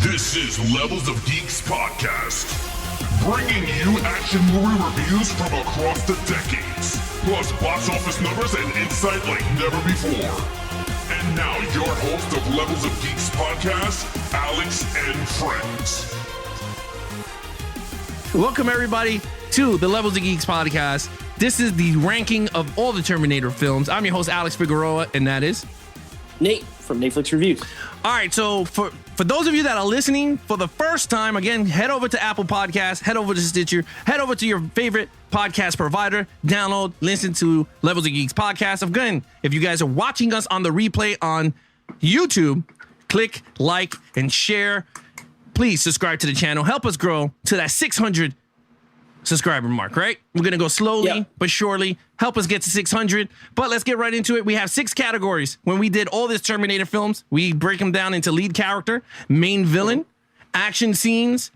This is Levels of Geeks podcast, bringing you action movie reviews from across the decades, plus box office numbers and insight like never before. And now your host of Levels of Geeks podcast, Alex and Friends. Welcome everybody to the Levels of Geeks podcast. This is the ranking of all the Terminator films. I'm your host, Alex Figueroa, and that is Nate from Netflix Reviews. All right, so for those of you that are listening for the first time, again, head over to Apple Podcasts, head over to Stitcher, head over to your favorite podcast provider, download, listen to Levels of Geeks podcast. Again, if you guys are watching us on the replay on YouTube, click like and share. Please subscribe to the channel. Help us grow to that 600 subscriber mark, right? We're going to go slowly but surely. Help us get to 600. But let's get right into it. We have 6 categories. When we did all these Terminator films, we break them down into lead character, main villain, action scenes,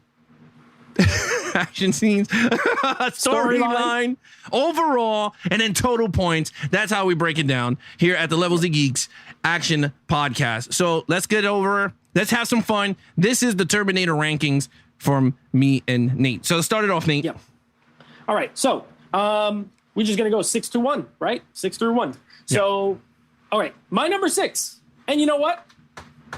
storyline, overall, and then total points. That's how we break it down here at the Levels of Geeks Action Podcast. So let's get over. Let's have some fun. This is the Terminator rankings from me and Nate. So start it off, Nate. Yeah. All right. So we're just going to go 6 to 1, right? 6 through 1. So, all right. My number 6. And you know what?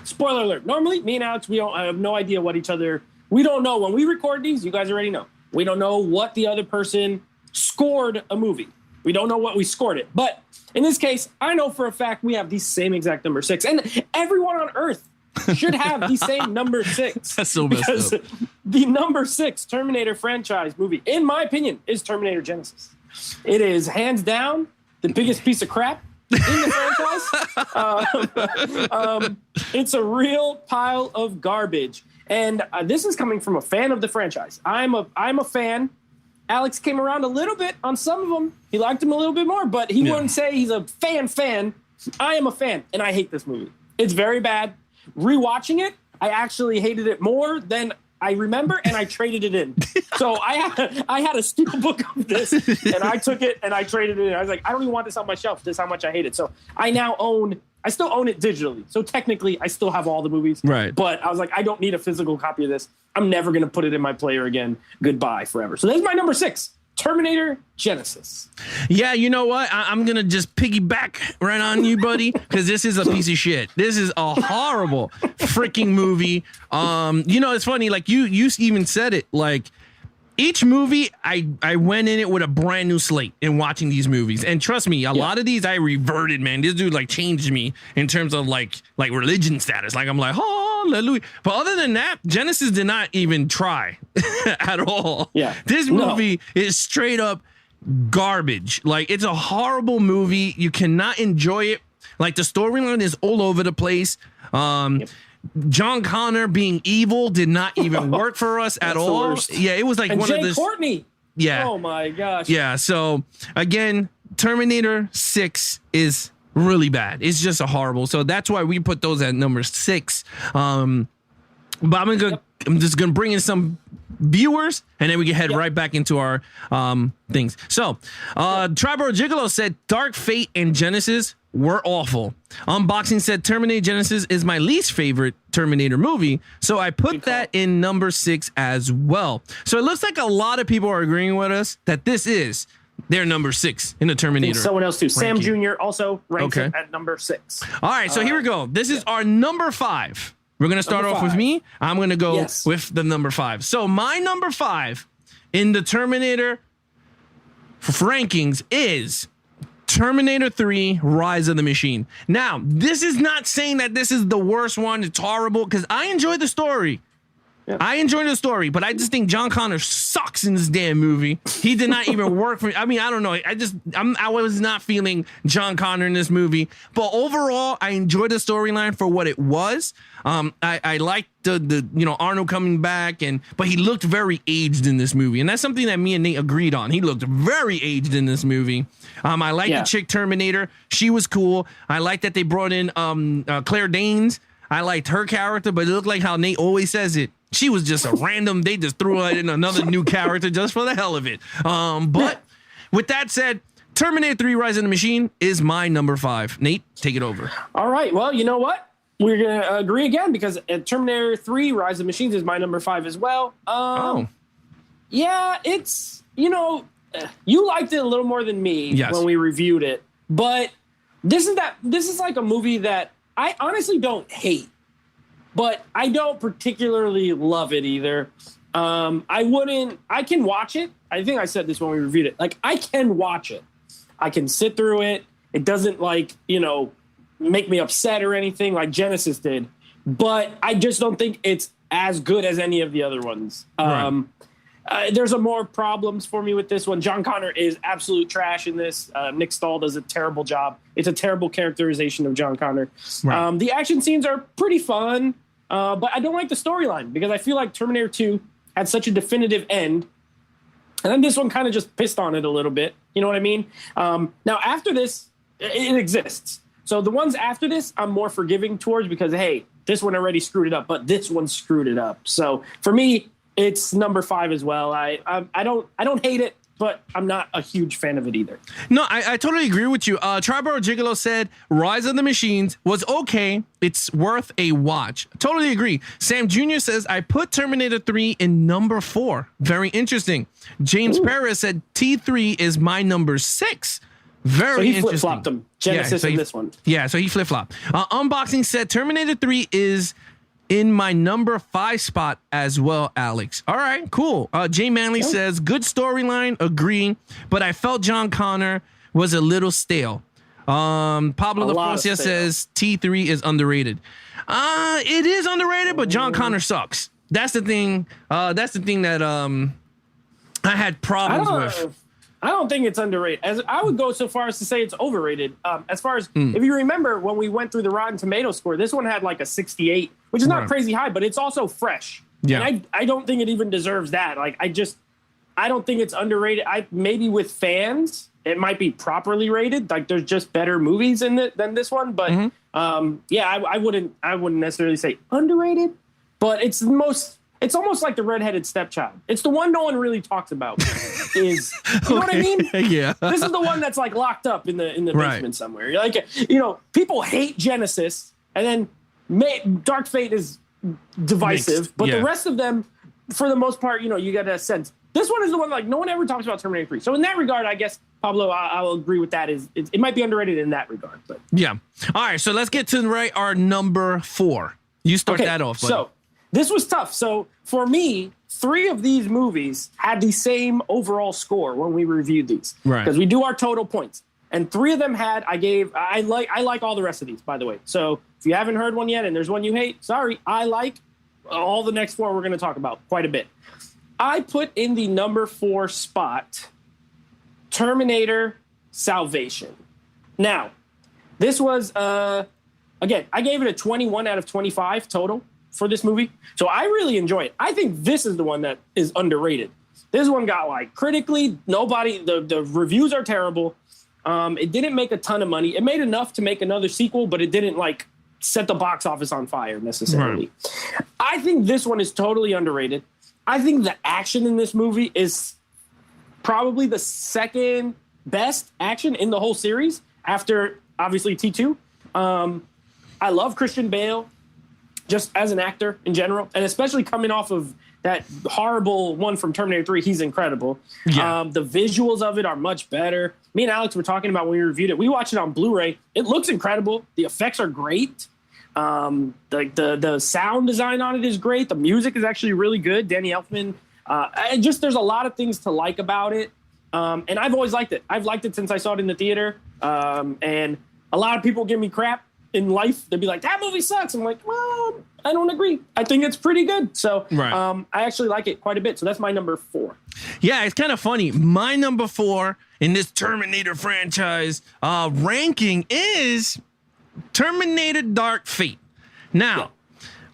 Spoiler alert. Normally, me and Alex, I have no idea what each other, we don't know. When we record these, you guys already know. We don't know what the other person scored a movie. We don't know what we scored it. But in this case, I know for a fact we have the same exact number 6. And everyone on Earth should have the same number 6. That's so messed up. The number 6 Terminator franchise movie, in my opinion, is Terminator Genisys. It is hands down the biggest piece of crap in the franchise. It's a real pile of garbage. And this is coming from a fan of the franchise. I'm a fan. Alex came around a little bit on some of them. He liked them a little bit more, but he wouldn't say he's a fan. I am a fan, and I hate this movie. It's very bad. Rewatching it, I actually hated it more than I remember, and I traded it in. So I had a steelbook of this, and I took it and I traded it in. I was like, I don't even want this on my shelf. This is how much I hate it. So I still own it digitally. So technically, I still have all the movies. Right. But I was like, I don't need a physical copy of this. I'm never going to put it in my player again. Goodbye forever. So that's my number 6. Terminator Genisys. Yeah, you know what? I'm going to just piggyback right on you, buddy, because this is a piece of shit. This is a horrible freaking movie. It's funny, like you even said it, like each movie, I went in it with a brand new slate in watching these movies. And trust me, a lot of these I reverted, man. This dude like changed me in terms of like religion status. Like I'm like, hallelujah. But other than that, Genisys did not even try at all. Yeah. This movie is straight up garbage. Like it's a horrible movie. You cannot enjoy it. Like the storyline is all over the place. John Connor being evil did not even work for us at all. Yeah, it was like one of the Courtney. Yeah. Oh my gosh. Yeah. So again, Terminator 6 is really bad. It's just a horrible. So that's why we put those at number 6. But I'm just gonna bring in some viewers, and then we can head right back into our things. So Tribal Gigolo said Dark Fate and Genisys were awful. Unboxing said Terminator Genisys is my least favorite Terminator movie, so I put that in number 6 as well. So it looks like a lot of people are agreeing with us that this is their number 6 in the Terminator. Someone else too. ranking. Sam Jr. also ranks it at number 6. All right, so here we go. This is our number 5. We're going to start off with me. I'm going to go with the number 5. So my number 5 in the Terminator rankings is Terminator 3 Rise of the Machine. Now, this is not saying that this is the worst one. It's horrible because I enjoy the story. Yeah. I enjoy the story, but I just think John Connor sucks in this damn movie. He did not even work for me. I mean, I don't know. I was not feeling John Connor in this movie, but overall, I enjoyed the storyline for what it was. I liked the Arnold coming back, but he looked very aged in this movie, and that's something that me and Nate agreed on. He looked very aged in this movie. I liked the chick Terminator. She was cool. I liked that they brought in Claire Danes. I liked her character, but it looked like how Nate always says it. She was just a random, they just threw her in another new character just for the hell of it. But with that said, Terminator 3 Rise of the Machine is my number 5. Nate, take it over. All right. Well, you know what? we're gonna agree again because Terminator 3: Rise of the Machines is my number 5 as well. Yeah, it's you liked it a little more than me when we reviewed it, but this is like a movie that I honestly don't hate, but I don't particularly love it either. I can watch it. I think I said this when we reviewed it. Like, I can watch it. I can sit through it. It doesn't make me upset or anything like Genesis did, but I just don't think it's as good as any of the other ones. Right. There's more problems for me with this one. John Connor is absolute trash in this. Nick Stahl does a terrible job. It's a terrible characterization of John Connor. Right. The action scenes are pretty fun, but I don't like the storyline because I feel like Terminator 2 had such a definitive end. And then this one kind of just pissed on it a little bit. You know what I mean? Now, after this, it exists. So the ones after this, I'm more forgiving towards because, hey, this one already screwed it up, but this one screwed it up. So for me, it's number 5 as well. I don't hate it, but I'm not a huge fan of it either. No, I totally agree with you. Triborough Gigolo said Rise of the Machines was okay. It's worth a watch. Totally agree. Sam Jr. says I put Terminator 3 in number 4. Very interesting. James Perez said T3 is my number 6. Very interesting. So he flip-flopped them. Genesis in this one. Yeah, so he flip-flopped. Unboxing said Terminator 3 is in my number 5 spot as well, Alex. All right, cool. Jay Manley says, good storyline, agree, but I felt John Connor was a little stale. Pablo LaFrancia says T3 is underrated. It is underrated, but John Connor sucks. That's the thing. That's the thing that I had problems with. I don't think it's underrated. As I would go so far as to say it's overrated. As far as if you remember when we went through the Rotten Tomatoes score, this one had like a 68, which is not crazy high, but it's also fresh. Yeah, and I don't think it even deserves that. Like I don't think it's underrated. Maybe with fans it might be properly rated. Like there's just better movies in it than this one, but I wouldn't necessarily say underrated, but it's almost like the redheaded stepchild. It's the one no one really talks about. You know what I mean? Yeah. This is the one that's like locked up in the basement somewhere. You're like, people hate Genesis, and then Dark Fate is divisive, but the rest of them, for the most part, you get a sense. This one is the one like no one ever talks about Terminator 3. So in that regard, I guess Pablo, I'll agree with that. It might be underrated in that regard, but yeah. All right, so let's get to our number 4. You start that off, buddy. So this was tough. So for me, 3 of these movies had the same overall score when we reviewed these. Right. Because we do our total points. And 3 of them I like all the rest of these, by the way. So if you haven't heard one yet and there's one you hate, sorry, I like all the next 4 we're going to talk about quite a bit. I put in the number 4 spot Terminator Salvation. Now, this was, again, I gave it a 21 out of 25 total for this movie. So I really enjoy it. I think this is the one that is underrated. This one got critically, the reviews are terrible. It didn't make a ton of money. It made enough to make another sequel, but it didn't set the box office on fire necessarily. Right. I think this one is totally underrated. I think the action in this movie is probably the second best action in the whole series after obviously T2. I love Christian Bale just as an actor in general, and especially coming off of that horrible one from Terminator 3, he's incredible. Yeah. The visuals of it are much better. Me and Alex were talking about when we reviewed it. We watched it on Blu-ray. It looks incredible. The effects are great. The sound design on it is great. The music is actually really good. Danny Elfman. There's a lot of things to like about it. And I've always liked it. I've liked it since I saw it in the theater. And a lot of people give me crap in life. They'd be like, that movie sucks. I'm like, well, I don't agree. I think it's pretty good. So I actually like it quite a bit. So that's my number 4. Yeah, it's kind of funny. My number 4 in this Terminator franchise ranking is Terminator Dark Fate. Now,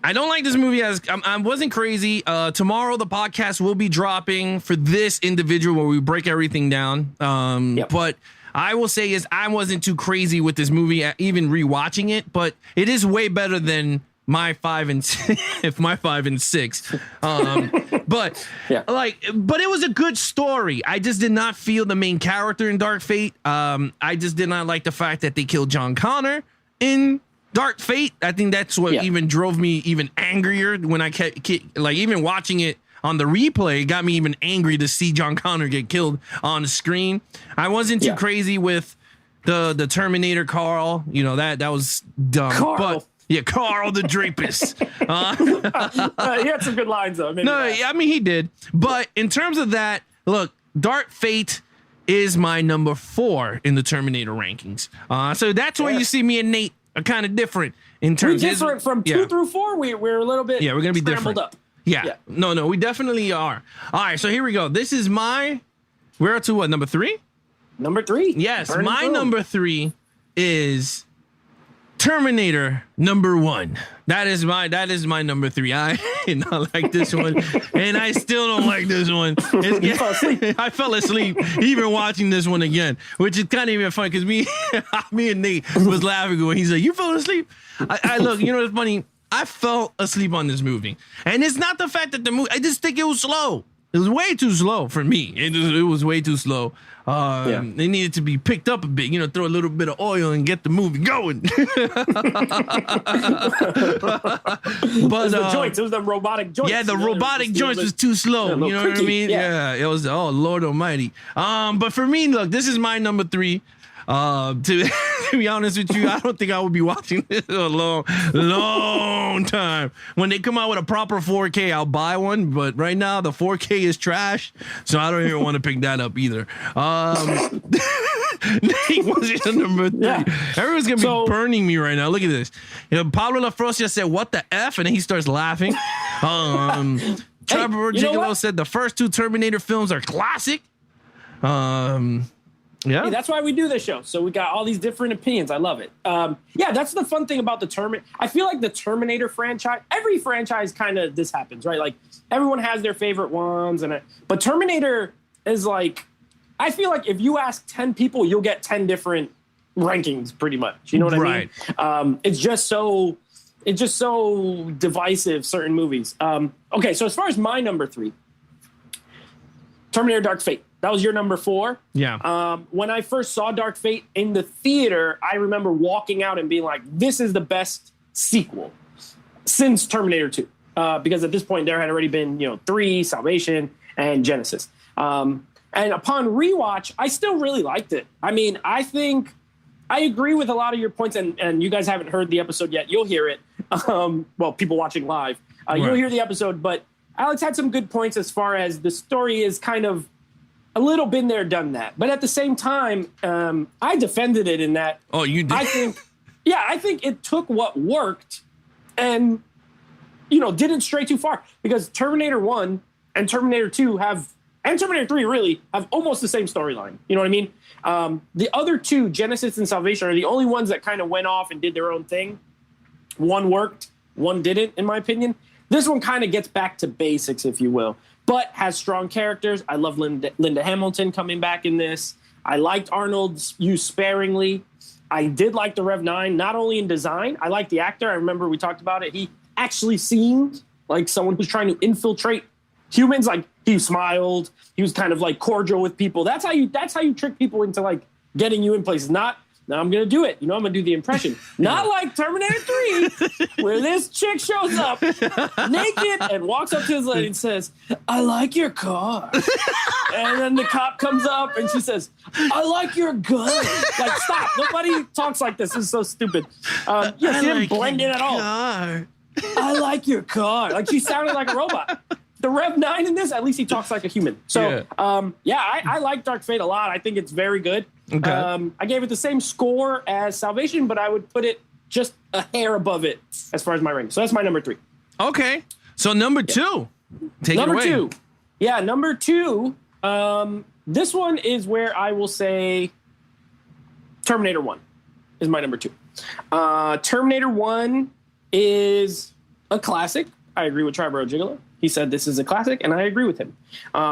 I don't like this movie I wasn't crazy. Tomorrow, the podcast will be dropping for this individual where we break everything down. But I will say I wasn't too crazy with this movie, even rewatching it, but it is way better than my 5 and 6. But it was a good story. I just did not feel the main character in Dark Fate. I just did not like the fact that they killed John Connor in Dark Fate, I think that's what even drove me even angrier when I kept like even watching it on the replay. It got me even angry to see John Connor get killed on the screen. I wasn't too crazy with the Terminator Carl. You know, that was dumb. Carl. But yeah, Carl the Drapist. He had some good lines though. I mean he did. But in terms of that, look, Dark Fate is my number 4 in the Terminator rankings. So that's where you see me and Nate are kind of different in terms. We're different from 2 through 4. We're a little bit. Yeah, we're gonna be different. Up. Yeah. No, we definitely are. All right, so here we go. This is we're up to what, number 3? Number 3. Yes, my number 3 is Terminator number 1. That is my number 3. I did not like this one, and I still don't like this one. I fell asleep even watching this one again, which is kind of even funny because me and Nate was laughing when he's like, "You fell asleep?" I look, you know what's funny? I fell asleep on this movie, and it's not the fact that the movie. I just think it was slow. It was way too slow for me. It was way too slow. They needed to be picked up a bit, throw a little bit of oil and get the movie going. But the joints, it was the robotic joints. Yeah, the robotic joints was too slow. You know what I mean? Yeah, it was. Oh Lord Almighty. But for me, look, this is my number 3. To be honest with you, I don't think I would be watching this a long time. When they come out with a proper 4K, I'll buy one. But right now, the 4K is trash, so I don't even want to pick that up either. Nate was your number 3. Yeah. Everyone's gonna be burning me right now. Look at this. Pablo LaFrosia just said, "What the F?" and then he starts laughing. Trevor Gigolo said the first 2 Terminator films are classic. Yeah, hey, that's why we do this show. So we got all these different opinions. I love it. That's the fun thing about the Terminator. I feel like the Terminator franchise, every franchise kind of this happens, right? Like everyone has their favorite ones, but Terminator is like, I feel like if you ask 10 people, you'll get 10 different rankings, pretty much. You know what I mean? It's just so divisive. Certain movies. Okay, so as far as my number 3, Terminator Dark Fate. That was your number 4. Yeah. When I first saw Dark Fate in the theater, I remember walking out and being like, this is the best sequel since Terminator 2. Because at this point, there had already been, 3, Salvation, and Genesis. And upon rewatch, I still really liked it. I mean, I think I agree with a lot of your points, and you guys haven't heard the episode yet. You'll hear it. Well, people watching live. You'll hear the episode, but Alex had some good points as far as the story is kind of a little been there, done that. But at the same time, I defended it in that. Oh, you did? I think it took what worked and, didn't stray too far. Because Terminator 1 and Terminator 2 and Terminator 3 really have almost the same storyline. You know what I mean? The other 2, Genesis and Salvation, are the only ones that kind of went off and did their own thing. One worked, one didn't, in my opinion. This one kind of gets back to basics, if you will, but has strong characters. I love Linda Hamilton coming back in this. I liked Arnold's used sparingly. I did like the Rev 9, not only in design. I liked the actor. I remember we talked about it. He actually seemed like someone who's trying to infiltrate humans. Like, he smiled. He was kind of like cordial with people. That's how you trick people into like getting you in places. Now I'm going to do it. I'm going to do the impression. Not like Terminator 3, where this chick shows up naked and walks up to his lady and says, "I like your car." And then the cop comes up and she says, "I like your gun." Like, stop. Nobody talks like this. This is so stupid. She didn't blend in at all. "I like your car." Like, she sounded like a robot. The Rev 9 in this, at least he talks like a human. So, I like Dark Fate a lot. I think it's very good. Okay. I gave it the same score as Salvation, but I would put it just a hair above it as far as my ranking. So that's my number 3. Okay. So number 2. Take it away. Number 2. Yeah, number 2. This one is where I will say Terminator 1 is my number 2. Terminator 1 is a classic. I agree with Triborough Gigolo. He said this is a classic, and I agree with him.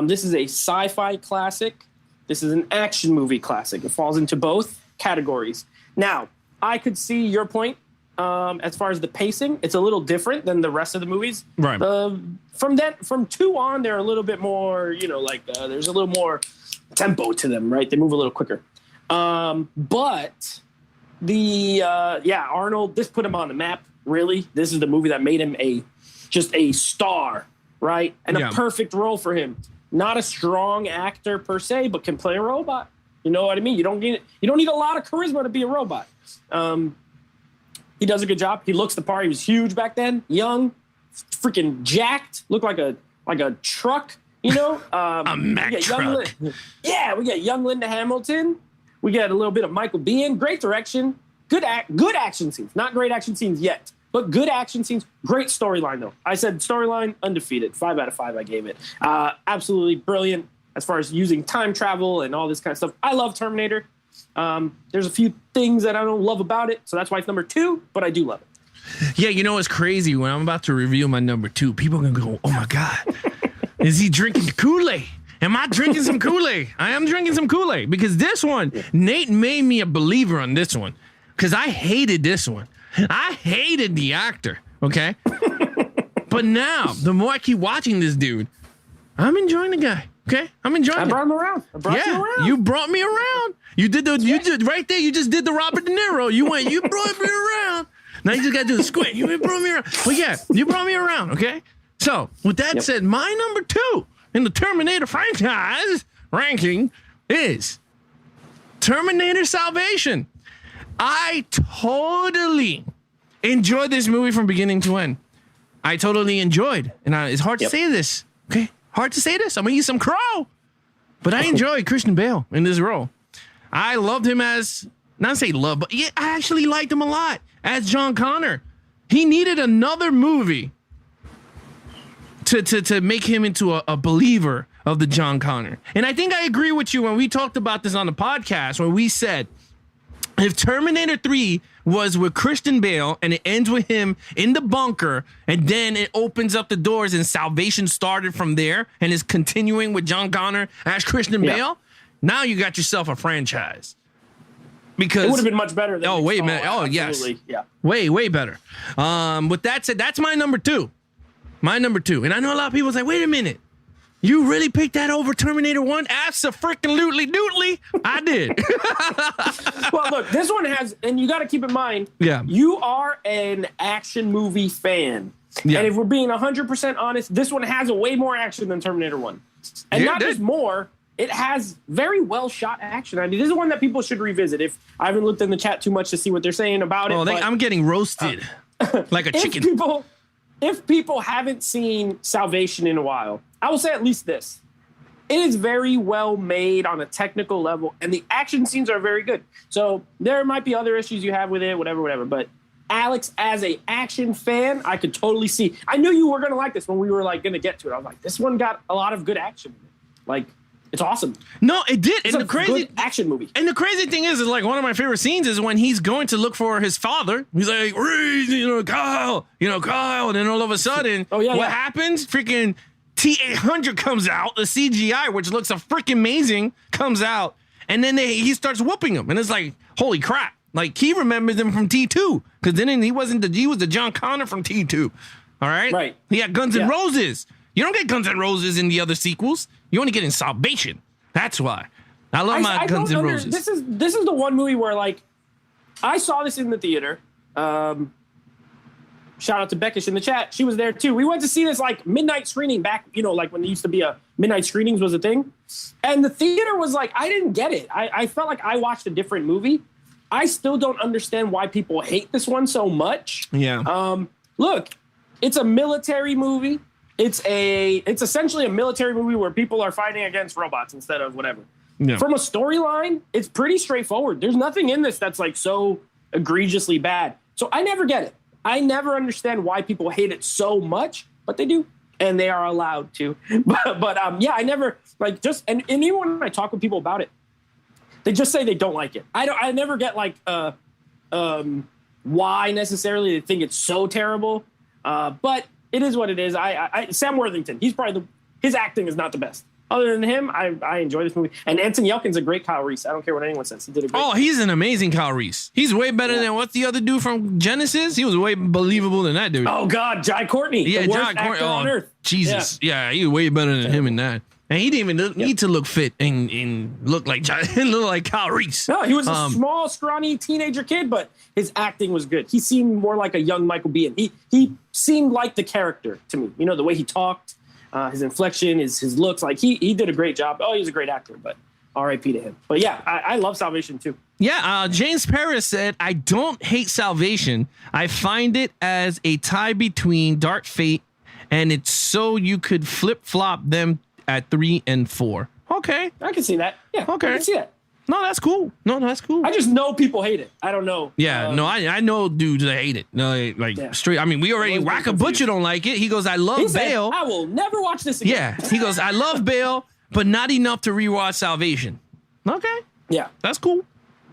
This is a sci-fi classic. This is an action movie classic. It falls into both categories. Now, I could see your point as far as the pacing. It's a little different than the rest of the movies. Right. From 2 on, they're a little bit more, there's a little more tempo to them, right? They move a little quicker. But Arnold, this put him on the map, really. This is the movie that made him just a star, right? And a perfect role for him. Not a strong actor per se, but can play a robot. You know what I mean? You don't need a lot of charisma to be a robot. He does a good job. He looks the part. He was huge back then, young, freaking jacked, looked like a truck, you know? A Mack truck. We got young Linda Hamilton. We got a little bit of Michael Biehn. Great direction. Good action scenes. Not great action scenes yet, but good action scenes. Great storyline, though. I said storyline, undefeated. 5 out of 5 I gave it. Absolutely brilliant as far as using time travel and all this kind of stuff. I love Terminator. There's a few things that I don't love about it, so that's why it's number 2, but I do love it. Yeah, you know what's crazy? When I'm about to reveal my number 2, people are going to go, oh, my God. Is he drinking Kool-Aid? Am I drinking some Kool-Aid? I am drinking some Kool-Aid because this one, Nate made me a believer on this one because I hated this one. I hated the actor, okay? But now, the more I keep watching this dude, I'm enjoying the guy, okay? I'm enjoying it. I brought him around. You brought me around. You did right there. You just did the Robert De Niro. You brought me around. Now you just got to do the squint. You brought me around. But yeah, you brought me around, okay? So, with that said, my number 2 in the Terminator franchise ranking is Terminator Salvation. I totally enjoyed this movie from beginning to end. I totally enjoyed. And it's hard to say this, okay? Hard to say this. I'm going to eat some crow. But I enjoyed Christian Bale in this role. I loved him as, not say love, but yeah, I actually liked him a lot as John Connor. He needed another movie to make him into a believer of the John Connor. And I think I agree with you when we talked about this on the podcast, when we said, if Terminator 3 was with Christian Bale and it ends with him in the bunker and then it opens up the doors and Salvation started from there and is continuing with John Connor as Christian Bale, now you got yourself a franchise. Because it would have been much better than yes. Yeah. Way better. With that said, that's my number 2. My number 2. And I know a lot of people say, wait a minute. You really picked that over Terminator 1? Abso-freaking-lutely-dootly. I did. Well, look, this one has, and you got to keep in mind, you are an action movie fan. Yeah. And if we're being 100% honest, this one has a way more action than Terminator 1. And not just more, it has very well shot action. I mean, this is one that people should revisit. If I haven't looked in the chat too much to see what they're saying about it. I'm getting roasted like a chicken. If people haven't seen Salvation in a while, I will say at least this. It is very well made on a technical level, and the action scenes are very good. So there might be other issues you have with it, whatever. But Alex, as a action fan, I could totally see. I knew you were going to like this when we were like going to get to it. I was like, this one got a lot of good action in it. Like, it's awesome. No, it did. It's a good action movie. And the crazy thing is like one of my favorite scenes is when he's going to look for his father. He's like, Kyle, and then all of a sudden, what happens? Freaking T-800 comes out, the CGI, which looks a freaking amazing, comes out, and then he starts whooping him, and it's like, holy crap! Like he remembers him from T2 because then he was the John Connor from T2. All right, right. He had Guns N' Roses. You don't get Guns N' Roses in the other sequels. You only get in Salvation. That's why. I love my Guns N' Roses. This is the one movie where, like, I saw this in the theater. Shout out to Beckish in the chat. She was there, too. We went to see this, like, midnight screening back, like when there used to be midnight screenings was a thing. And the theater was like, I didn't get it. I felt like I watched a different movie. I still don't understand why people hate this one so much. Yeah. Look, it's a military movie. It's essentially a military movie where people are fighting against robots instead of whatever. Yeah. From a storyline, it's pretty straightforward. There's nothing in this that's like so egregiously bad. So I never get it. I never understand why people hate it so much, but they do, and they are allowed to. But I never and even when I talk with people about it, they just say they don't like it. I never get like why necessarily they think it's so terrible, but. It is what it is. Sam Worthington, he's probably his acting is not the best. Other than him, I enjoy this movie. And Anton Yelkin's a great Kyle Reese. I don't care what anyone says. He did a great job. He's an amazing Kyle Reese. He's way better than what's the other dude from Genesis? He was way believable than that dude. Oh God, Jai Courtney. Yeah, Jai Courtney. On earth. Jesus. Yeah, he was way better than him in that. And he didn't even need to look fit and look like Kyle Reese. No, he was a small, scrawny teenager kid, but his acting was good. He seemed more like a young Michael Biehn. He seemed like the character to me. You know, the way he talked, his inflection, his looks. Like he did a great job. Oh, he was a great actor, but R.I.P. to him. But yeah, I love Salvation too. Yeah, James Paris said, I don't hate Salvation. I find it as a tie between Dark Fate, and it's so you could flip-flop them at 3 and 4. Okay. I can see that. Yeah. Okay. I can see that. No, that's cool. That's cool. I just know people hate it. I don't know. Yeah, I know dudes that hate it. No, straight. I mean, we already Whack a Butcher don't like it. He goes, I love Bale. I will never watch this again. Yeah. He goes, I love Bale, but not enough to rewatch Salvation. Okay. Yeah. That's cool.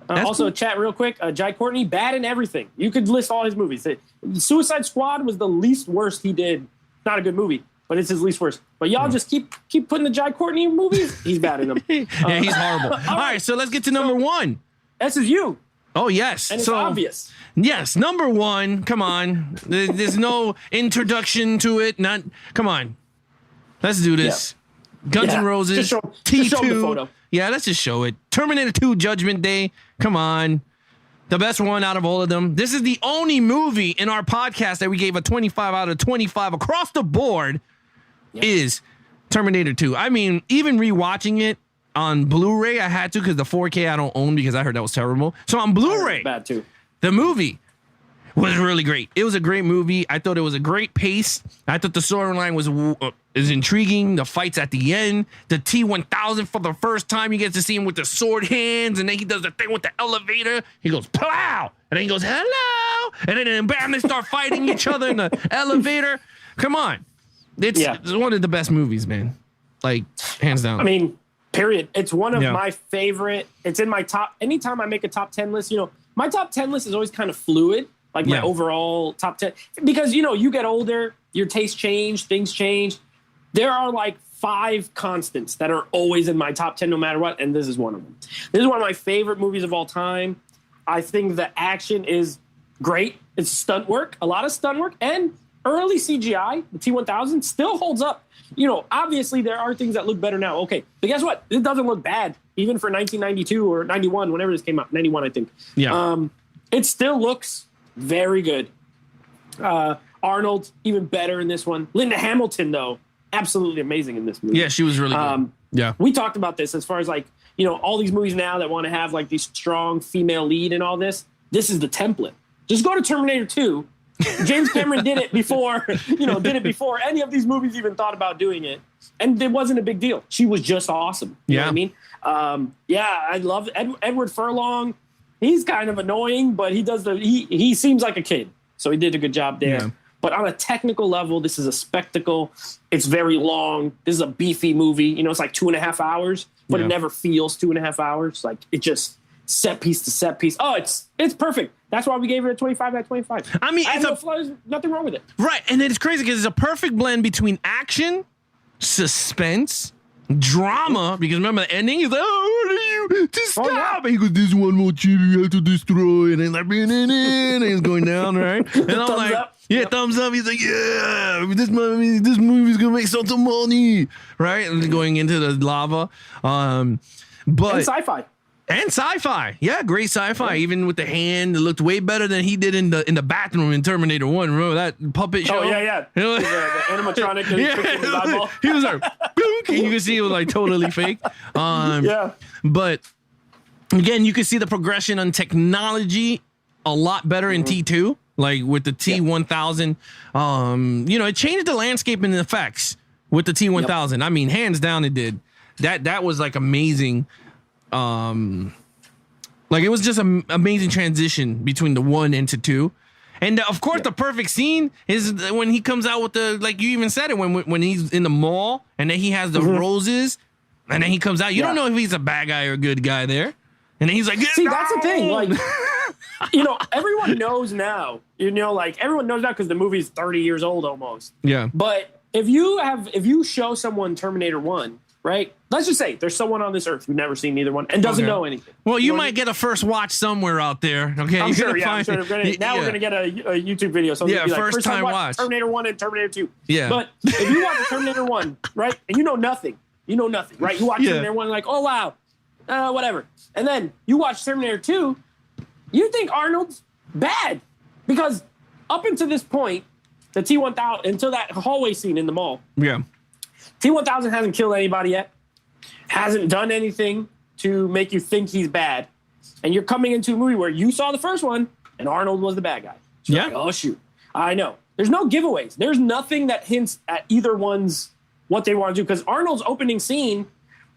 Also, chat real quick. Jai Courtney, bad in everything. You could list all his movies. Suicide Squad was the least worst he did. Not a good movie, but it's his least worst. But y'all just keep putting the Jai Courtney movies. He's bad in them. Yeah, he's horrible. All right, so let's get to number 1. This is you. Oh, yes. And it's obvious. Yes, number 1. Come on. There's no introduction to it. Come on. Let's do this. Yeah. Guns N' Roses. Just show the photo. Yeah, let's just show it. Terminator 2 Judgment Day. Come on. The best one out of all of them. This is the only movie in our podcast that we gave a 25 out of 25 across the board is Terminator 2. I mean, even rewatching it on Blu-ray, I had to because the 4K I don't own because I heard that was terrible. So on Blu-ray, bad too. The movie was really great. It was a great movie. I thought it was a great pace. I thought the storyline was intriguing. The fights at the end, the T-1000 for the first time, you get to see him with the sword hands, and then he does the thing with the elevator. He goes, plow, and then he goes, hello, and then bam, they start fighting each other in the elevator. Come on. It's one of the best movies, man. Like, hands down. I mean, period. It's one of my favorite. It's in my top. Anytime I make a top 10 list, my top 10 list is always kind of fluid. Like my overall top 10, because, you get older, your tastes change, things change. There are like 5 constants that are always in my top 10 no matter what, and this is one of them. This is one of my favorite movies of all time. I think the action is great. It's stunt work, a lot of stunt work, and early CGI, the T-1000, still holds up. Obviously there are things that look better now. Okay, but guess what? It doesn't look bad, even for 1992 or 91, whenever this came out. 91, I think. Yeah. It still looks very good. Arnold, even better in this one. Linda Hamilton, though, absolutely amazing in this movie. Yeah, she was really good. Yeah. We talked about this as far as like, all these movies now that want to have like these strong female lead and all this. This is the template. Just go to Terminator 2. James Cameron did it before any of these movies even thought about doing it. And it wasn't a big deal. She was just awesome. You know what I mean? I love Edward Furlong. He's kind of annoying, but he seems like a kid. So he did a good job there. Yeah. But on a technical level, this is a spectacle. It's very long. This is a beefy movie. It's like 2.5 hours, but it never feels 2.5 hours. Like it just set piece to set piece. Oh, it's perfect. That's why we gave it a 25 out of 25. I mean, there's nothing wrong with it. Right. And it's crazy because it's a perfect blend between action, suspense, drama, because remember the ending? He's like, what are you to stop? Yeah. And he goes, this one more chip you have to destroy. And then like, and he's going down, right? And I'm like, up. Thumbs up. He's like, yeah, this movie's gonna make some money, right? And going into the lava. And sci-fi. And sci-fi. Yeah, great sci-fi. Even with the hand, it looked way better than he did in the bathroom in Terminator 1. Remember that puppet show? Oh, yeah. The animatronic. He was like, boom, and you can see it was like totally fake. But again, you can see the progression on technology a lot better in T2, like with the T-1000. It changed the landscape and the effects with the T-1000. Yep. I mean, hands down, it did. That was like amazing. It was just an amazing transition between the 1 and 2. And of course, the perfect scene is when he comes out with the, like you even said it, when he's in the mall and then he has the roses and then he comes out. You don't know if he's a bad guy or a good guy there. And then he's like, see, that's the thing. Like, everyone knows now, everyone knows now because the movie's 30 years old almost. Yeah. But if you show someone Terminator 1, right? Let's just say there's someone on this earth who's never seen either one and doesn't know anything. Well, you might get a first watch somewhere out there. Okay, I'm sure. We're gonna get a YouTube video. So first time watch Terminator 1 and Terminator 2. Yeah. But if you watch Terminator 1, right, and you know nothing, you know nothing, right? You watch Terminator 1, like, oh, wow, whatever. And then you watch Terminator 2, you think Arnold's bad. Because up until this point, the T-1000, until that hallway scene in the mall, T-1000 hasn't killed anybody yet, hasn't done anything to make you think he's bad. And you're coming into a movie where you saw the first one, and Arnold was the bad guy. So like, oh, shoot. I know. There's no giveaways. There's nothing that hints at either one's what they want to do. Because Arnold's opening scene,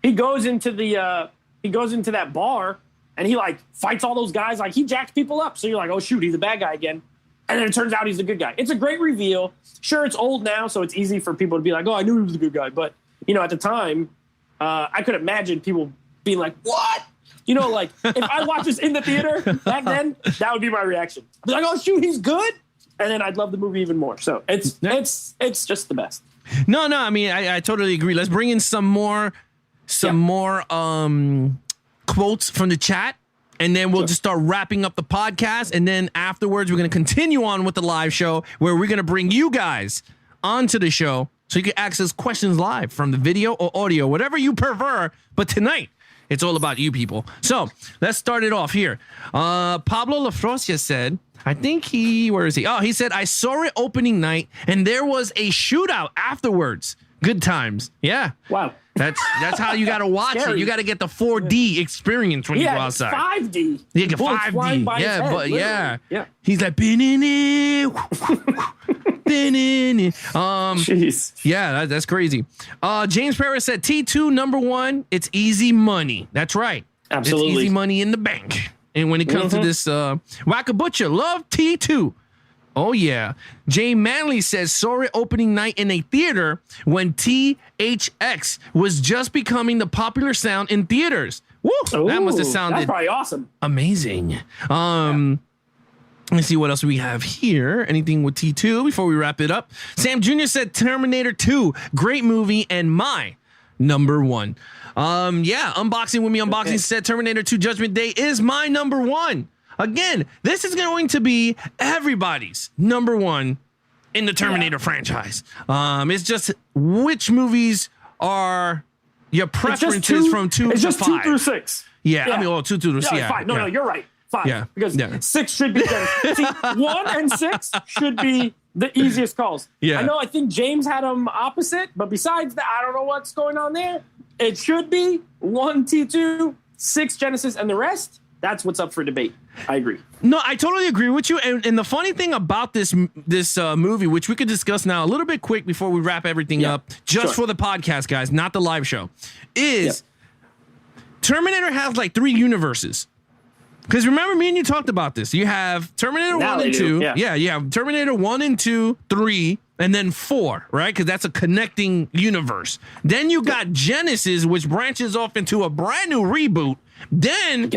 he goes into that bar, and he, like, fights all those guys. Like, he jacks people up. So you're like, oh, shoot, he's the bad guy again. And then it turns out he's the good guy. It's a great reveal. Sure, it's old now, so it's easy for people to be like, oh, I knew he was the good guy. But, you know, at the time, I could imagine people being like, what? You know, like, if I watched this in the theater back then, that would be my reaction. I'd be like, oh, shoot, he's good? And then I'd love the movie even more. So it's just the best. No, I mean, I totally agree. Let's bring in some more quotes from the chat, and then we'll just start wrapping up the podcast. And then afterwards, we're going to continue on with the live show, where we're going to bring you guys onto the show so you can access questions live from the video or audio, whatever you prefer. But tonight, it's all about you people. So let's start it off here. Pablo Lafrosia said, I think where is he? Oh, he said, I saw it opening night and there was a shootout afterwards. Good times. Yeah. Wow. That's how you got to watch it. You got to get the 4D experience when you go outside. 5D. You get 5D. Yeah, but yeah. He's like, been in it. Jeez. Yeah, that's crazy. James Paris said T2 number 1. It's easy money. That's right. Absolutely. It's easy money in the bank. And when it comes to this, Wackabucha, love T2. Oh, yeah. Jay Manley says, saw it opening night in a theater when THX was just becoming the popular sound in theaters. Woo! Ooh, that must have sounded that's probably awesome. Amazing. Let's see what else we have here. Anything with T2 before we wrap it up? Sam Jr. said Terminator 2, great movie and my number 1. Unboxing with me. Unboxing said Terminator 2 Judgment Day is my number 1. Again, this is going to be everybody's number 1 in the Terminator franchise. It's just which movies are your preferences from 2 to 5. It's just 2 through 6. Yeah, I mean, 2 through 6. Yeah, 5. No, you're right. 5. Yeah. Because 6 should be See, 1 and 6 should be the easiest calls. Yeah. I think James had them opposite, but besides that, I don't know what's going on there. It should be 1 T2, 6 Genesis, and the rest, that's what's up for debate. I agree. No, I totally agree with you. And the funny thing about this movie, which we could discuss now a little bit quick before we wrap everything up, just for the podcast, guys, not the live show, is Terminator has like 3 universes. Because remember, me and you talked about this. You have Terminator 1 and 2. Yeah, you have Terminator 1 and 2, 3, and then 4, right? Because that's a connecting universe. Then you got Genesis, which branches off into a brand new reboot. Then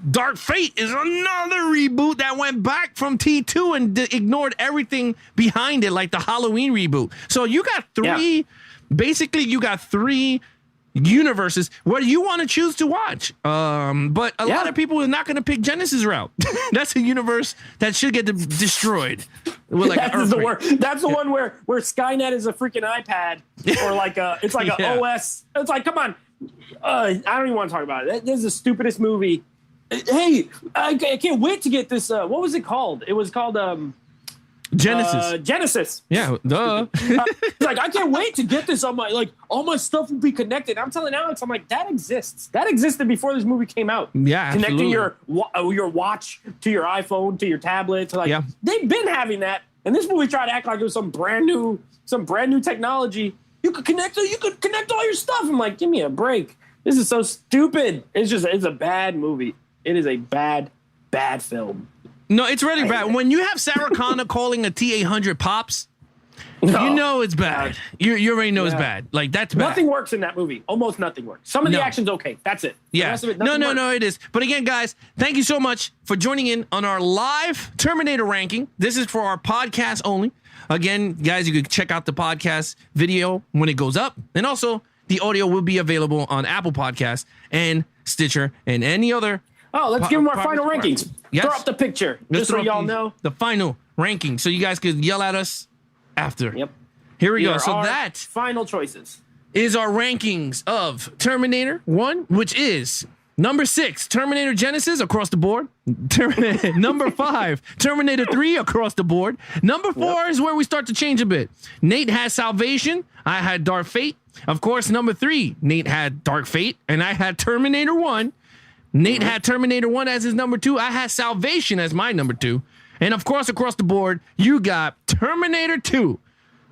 Dark Fate is another reboot that went back from T2 and ignored everything behind it, like the Halloween reboot. So you got 3, basically you got 3 universes where you want to choose to watch. But a lot of people are not going to pick Genesis route. That's a universe that should get destroyed. With like That's the one where Skynet is a freaking iPad or like it's like a OS. It's like, come on. I don't even want to talk about it. This is the stupidest movie. Hey, I can't wait to get this. What was it called? It was called Genesis. Genesis. Yeah, duh. Like, I can't wait to get this on my, like, all my stuff will be connected. I'm telling Alex, I'm like, that exists. That existed before this movie came out. Yeah, connecting absolutely. your watch to your iPhone, to your tablet. To like, they've been having that. And this movie tried to act like it was some brand new technology. You could connect all your stuff. I'm like, give me a break. This is so stupid. It's a bad movie. It is a bad film. No, it's really bad. When you have Sarah Connor calling a T-800 Pops, you know it's bad. You already know it's bad. Like, that's bad. Nothing works in that movie. Almost nothing works. Some of the action's okay. That's it. Yeah. The rest of it, No, it is. But again, guys, thank you so much for joining in on our live Terminator ranking. This is for our podcast only. Again, guys, you can check out the podcast video when it goes up. And also, the audio will be available on Apple Podcasts and Stitcher and any other. Oh, let's give them our final rankings. Yes. Throw up the picture, just so y'all know. The final ranking, so you guys could yell at us after. Yep. Here we go. Here So are that final choices. is our rankings of Terminator 1, which is number 6, Terminator Genesis across the board. Number 5, Terminator 3 across the board. Number 4 is where we start to change a bit. Nate has Salvation. I had Dark Fate. Of course, number 3, Nate had Dark Fate, and I had Terminator 1. Nate had Terminator 1 as his number 2. I had Salvation as my number 2. And of course, across the board, you got Terminator 2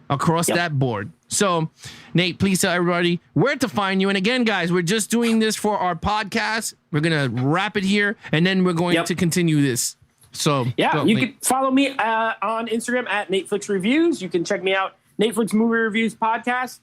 across that board. So, Nate, please tell everybody where to find you. And again, guys, we're just doing this for our podcast. We're going to wrap it here, and then we're going to continue this. So, yeah, you can follow me on Instagram at Netflix Reviews. You can check me out, Netflix Movie Reviews Podcast.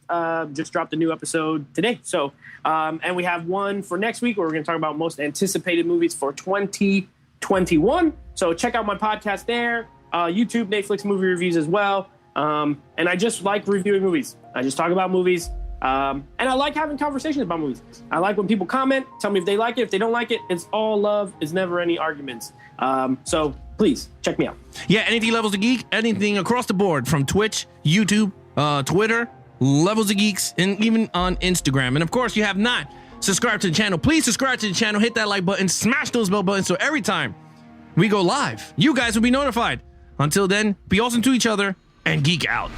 Just dropped a new episode today. So, and we have one for next week where we're going to talk about most anticipated movies for 2021. So check out my podcast there. YouTube, Netflix Movie Reviews as well. And I just like reviewing movies. I just talk about movies. And I like having conversations about movies. I like when people comment, tell me if they like it. If they don't like it, it's all love. It's never any arguments. So please check me out. Yeah, anything Levels of Geek, anything across the board from Twitch, YouTube, Twitter, Levels of Geeks, and even on Instagram. And of course, you have not subscribed to the channel. Please subscribe to the channel, hit that like button, smash those bell buttons so every time we go live, you guys will be notified. Until then, be awesome to each other and geek out.